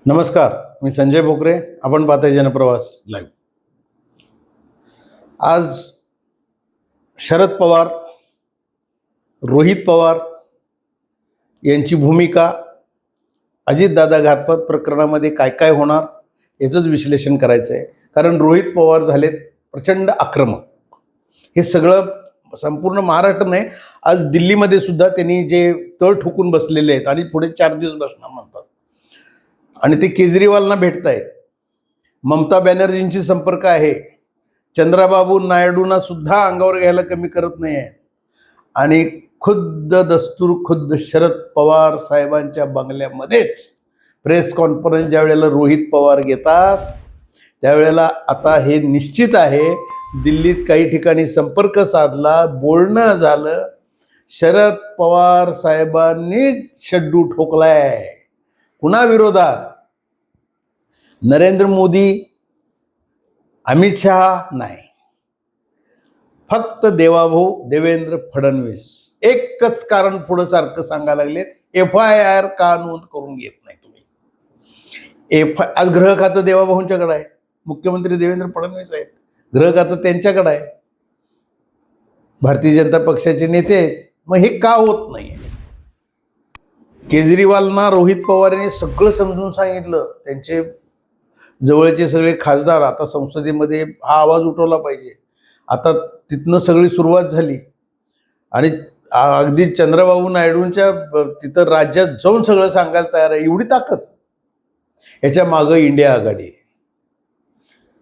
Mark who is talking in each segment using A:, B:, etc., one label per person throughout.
A: नमस्कार, मी संजय भोकरे. आपण पाहताय जनप्रवास लाईव्ह. आज शरद पवार, रोहित पवार यांची भूमिका, अजितदादा घातपात प्रकरणामध्ये काय काय होणार याचंच विश्लेषण करायचं आहे. कारण रोहित पवार झालेत प्रचंड आक्रमक. हे सगळं संपूर्ण महाराष्ट्र नाही, आज दिल्लीमध्ये सुद्धा त्यांनी जे तळ ठोकून बसलेले आहेत आणि पुढे 4 दिवस बसणार म्हणतात. आणि ते केजरीवालना भेटतायत. ममता बॅनर्जींची संपर्क आहे. चंद्राबाबू नायडूंना सुद्धा अंगावर घ्यायला कमी करत नाही आहे. आणि खुद्द शरद पवार साहेबांच्या बंगल्यामध्येच प्रेस कॉन्फरन्स ज्या वेळेला रोहित पवार घेतात त्यावेळेला आता हे निश्चित आहे, दिल्लीत काही ठिकाणी संपर्क साधला, बोलणं झालं. शरद पवार साहेबांनी शड्डू ठोकलाय. कुणाविरोधात? नरेंद्र मोदी, अमित शहा नाही, फक्त देवाभाऊ देवेंद्र फडणवीस. एकच कारण पुढं सारखं सांगायला लागलेत, FIR का नोंद करून घेत नाही तुम्ही? आज गृह खातं देवाभाऊंच्याकडे आहे, मुख्यमंत्री देवेंद्र फडणवीस आहेत, गृह खातं त्यांच्याकडे आहे, भारतीय जनता पक्षाचे नेते आहेत. मग हे का होत नाही? केजरीवालना रोहित पवार यांनी सगळं समजून सांगितलं. त्यांचे जवळचे सगळे खासदार आता संसदेमध्ये हा आवाज उठवला पाहिजे. आता तिथनं सगळी सुरुवात झाली आणि अगदी चंद्रबाबू नायडूंच्या तिथं राज्यात जाऊन सगळं सांगायला तयार आहे. एवढी ताकद. याच्या मागं इंडिया आघाडी आहे.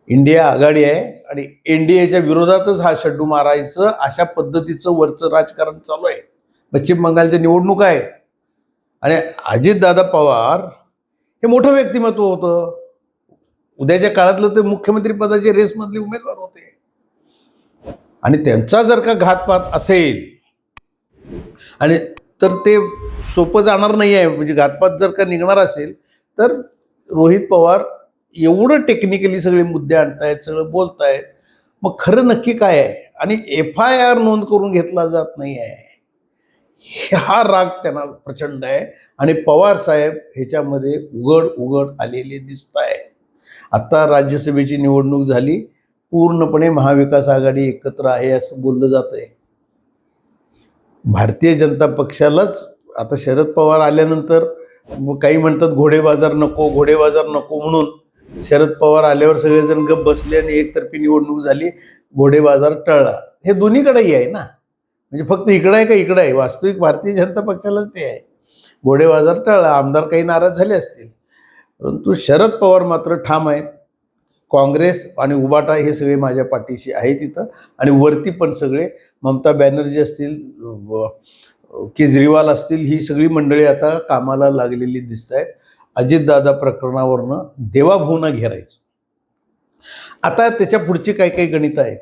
A: इंडिया आघाडी आहे आणि NDAच्या विरोधातच हा शड्डू मारायचं अशा पद्धतीचं वरचं राजकारण चालू आहे. पश्चिम बंगालच्या निवडणुका आहेत आणि अजितदादा पवार हे मोठं व्यक्तिमत्व होतं. उद्याच्या काळातलं ते मुख्यमंत्री पदाचे रेसमधले उमेदवार होते आणि त्यांचा जर का घातपात असेल आणि तर ते सोपं जाणार नाही आहे. म्हणजे घातपात जर का निघणार असेल तर रोहित पवार एवढं टेक्निकली सगळे मुद्दे आणतायत, सगळं बोलतायत. मग खरं नक्की काय आहे? आणि FIR नोंद करून घेतला जात नाही आहे, हा राग त्यांना प्रचंड आहे. आणि पवार साहेब ह्याच्यामध्ये उघड आलेले दिसत आहे. आता राज्यसभेची निवडणूक झाली, पूर्णपणे महाविकास आघाडी एकत्र आहे असं बोललं जात आहे. भारतीय जनता पक्षालाच आता शरद पवार आल्यानंतर काही म्हणतात घोडेबाजार नको म्हणून शरद पवार आल्यावर सगळेजण गप बसले आणि एकतर्फी निवडणूक झाली, घोडेबाजार टळला. हे दोन्हीकडेही आहे ना, म्हणजे फक्त इकडं आहे का इकडं आहे? वास्तविक भारतीय जनता पक्षालाच ते आहे. घोडेबाजार टळला, आमदार काही नाराज झाले असतील, परंतु शरद पवार मात्र ठाम आहेत. काँग्रेस आणि उबाटा हे सगळे माझ्या पाठीशी आहेत तिथं. आणि वरती पण सगळे ममता बॅनर्जी असतील, केजरीवाल असतील, ही सगळी मंडळी आता कामाला लागलेली दिसत आहेत. अजितदादा प्रकरणावरनं देवाभाऊंना घेरायचं. आता त्याच्या पुढची काही काही गणित आहेत,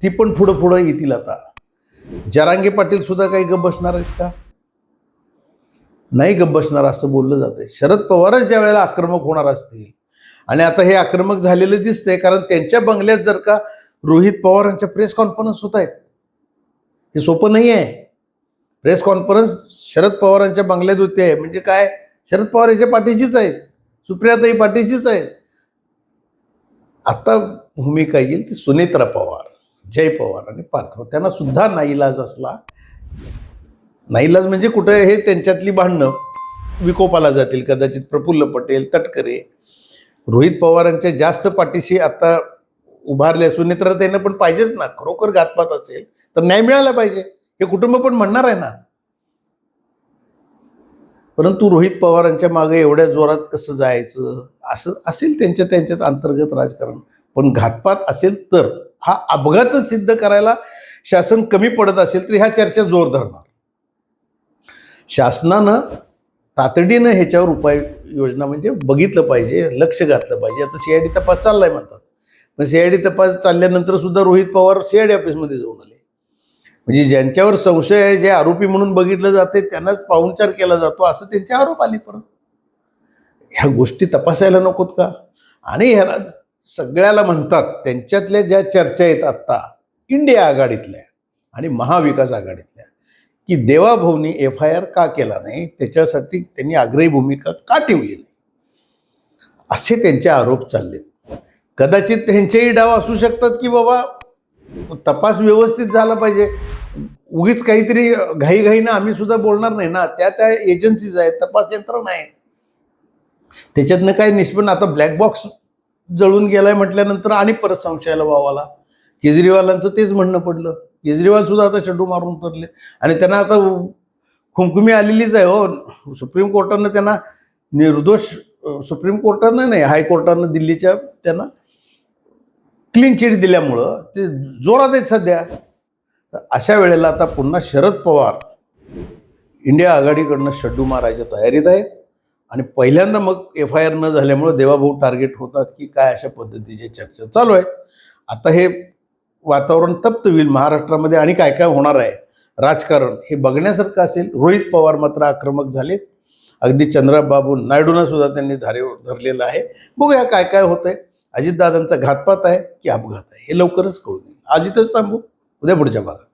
A: ती पण पुढं येतील. आता जरांगे पाटील सुद्धा काही गप्प बसणार आहेत का? नाही गप्प बसणार असं बोललं जातंय. शरद पवारच ज्या वेळेला आक्रमक होणार असतील, आणि आता हे आक्रमक झालेलं दिसतंय, कारण त्यांच्या बंगल्यात जर का रोहित पवारांच्या प्रेस कॉन्फरन्स होत आहेत, हे सोपं नाही आहे. प्रेस कॉन्फरन्स शरद पवारांच्या बंगल्यात होते आहे म्हणजे काय? शरद पवार याच्या पाठीचीच आहेत, सुप्रियाताई पाठीचीच आहेत. आता भूमिका येईल ती सुनेत्रा पवार, जय पवार आणि पार्थ. त्यांना सुद्धा नाईलाज असला, नाईलाज म्हणजे कुठं हे त्यांच्यातली भांडणं विकोपाला जातील कदाचित. प्रफुल्ल पटेल, तटकरे, रोहित पवारांच्या जास्त पाठीशी आता उभारल्या. सुनेत्राताईंना पण पाहिजेच ना, खरोखर घातपात असेल तर न्याय मिळाला पाहिजे, हे कुटुंब पण म्हणणार आहे ना. परंतु रोहित पवारांच्या मागे एवढ्या जोरात कसं जायचं असं असेल त्यांच्यात अंतर्गत राजकारण. पण घातपात असेल तर हा अपघातच सिद्ध करायला शासन कमी पडत असेल तर ह्या चर्चा जोर धरणार. शासनानं तातडीनं ह्याच्यावर उपाययोजना म्हणजे बघितलं पाहिजे, लक्ष घातलं पाहिजे. आता CID तपास चाललाय म्हणतात, पण CID तपास चालल्यानंतर सुद्धा रोहित पवार CID ऑफिसमध्ये जाऊन आले. म्हणजे ज्यांच्यावर संशय आहे, जे आरोपी म्हणून बघितलं जाते त्यांनाच पाहुणचार केला जातो असं त्यांचे आरोप आले. परत ह्या गोष्टी तपासायला नकोत का? आणि ह्याला सगळ्याला म्हणतात, त्यांच्यातल्या ज्या चर्चा आहेत आत्ता इंडिया आघाडीतल्या आणि महाविकास आघाडीतल्या, की देवाभाऊंनी FIR का केला नाही, त्याच्यासाठी त्यांनी आग्रही भूमिका का ठेवली नाही. असे त्यांचे आरोप चाललेत. कदाचित त्यांचेही डाव असू शकतात की बाबा तपास व्यवस्थित झाला पाहिजे, उगीच काहीतरी घाईघाईनं आम्ही सुद्धा बोलणार नाही ना, त्या एजन्सीज आहेत, तपास यंत्रणा आहे, त्याच्यातनं काय निष्पन्न. आता ब्लॅक बॉक्स जळून गेलाय म्हटल्यानंतर आणि परत संशयाला वाव आला. केजरीवालांचं तेच म्हणणं पडलं. केजरीवाल सुद्धा आता शड्डू मारून उतरले आणि त्यांना आता खुमखुमी आलेलीच आहे हो. सुप्रीम कोर्टानं त्यांना निर्दोष, सुप्रीम कोर्टानं नाही, हायकोर्टानं दिल्लीच्या त्यांना क्लीन चिट दिल्यामुळं ते जोरात आहेत सध्या. अशा वेळेला आता पुन्हा शरद पवार इंडिया आघाडीकडनं शड्डू मारायच्या तयारीत आहेत आणि पहिल्यांदा मग FIR न झाल्यामुळं देवाभाऊ टार्गेट होतात की काय, अशा पद्धतीची चर्चा चालू आहे. आता हे वातावरण तप्त होईल महाराष्ट्रामध्ये आणि काय काय होणार आहे राजकारण हे बघण्यासारखं असेल. रोहित पवार मात्र आक्रमक झालेत. अगदी चंद्राबाबू नायडूंना सुद्धा त्यांनी धारेवर धरलेलं आहे. बघूया काय काय होतंय. अजितदादांचा घातपात आहे की अपघात आहे हे लवकरच कळून येईल. आज इथंच थांबू, उद्या पुढच्या भागात.